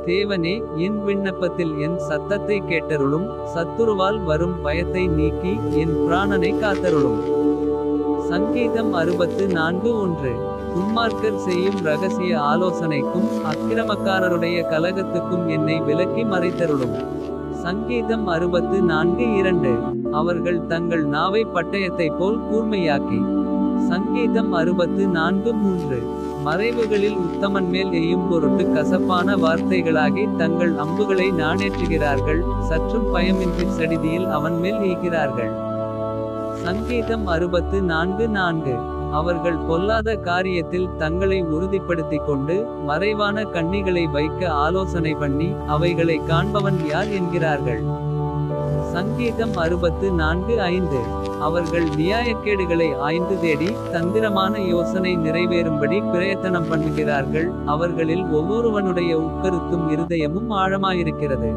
தேவனே, என் விண்ணப்பத்தில் என் சத்தத்தை கேட்டருளும். சத்துருவால் வரும் பயத்தை நீக்கி என் பிராணனை காத்தருளும். சங்கீதம் 64:1. துன்மார்க்கர் செய்யும் இரகசிய ஆலோசனைக்கும் அக்கிரமக்காரருடைய கலகத்துக்கும் என்னை விலக்கி மறைத்தருளும். சங்கீதம் 64:2. அவர்கள் தங்கள் நாவை பட்டயத்தைப் போல் கூர்மையாக்கி. சங்கீதம் 64:3. மறைவுகளில் உத்தமன் மேல் எய்யும் பொருட்டு கசப்பான வார்த்தைகளாகி தங்கள் அம்புகளை நாணேற்றுகிறார்கள். சற்றும் பயமின்றி சடிதியில் அவன் மேல் எய்கிறார்கள். சங்கீதம் 64:4. அவர்கள் பொல்லாத காரியத்தில் தங்களை உறுதிப்படுத்திக் கொண்டு மறைவான கண்ணிகளை வைக்க ஆலோசனை பண்ணி அவைகளை காண்பவன் யார் என்கிறார்கள். சங்கீதம் 64:5. அவர்கள் நியாயக்கேடுகளை ஆய்ந்து தேடி தந்திரமான யோசனை நிறைவேறும்படி பிரயத்தனம் பண்ணுகிறார்கள். அவர்களில் ஒவ்வொருவனுடைய உட்கருத்தும் இருதயமும் ஆழமாயிருக்கிறது.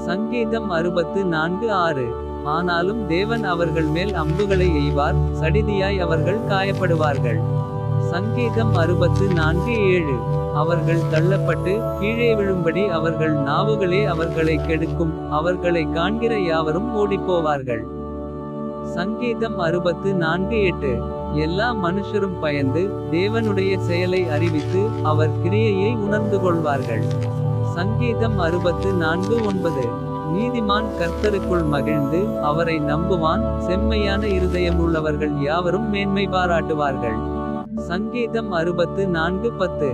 சங்கீதம் 64:6. ஆனாலும் தேவன் அவர்கள் மேல் அம்புகளை எய்வார். சடிதியாய் அவர்கள் காயப்படுவார்கள். சங்கீதம் 64:7. அவர்கள் தள்ளப்பட்டு கீழே விழும்படி அவர்கள் நாவுகளே அவர்களை கெடுக்கும். அவர்களை காண்கிற யாவரும் ஓடிப்போவார்கள். சங்கீதம் 64:8. எல்லா மனுஷரும் பயந்து தேவனுடைய செயலை அறிவித்து அவர் கிரியையை உணர்ந்து கொள்வார்கள். சங்கீதம் 64:9. நீதிமான் கர்த்தருக்குள் மகிழ்ந்து அவரை நம்புவான். செம்மையான இருதயமுள்ளவர்கள் யாவரும் மேன்மை பாராட்டுவார்கள். சங்கீதம் 64:10.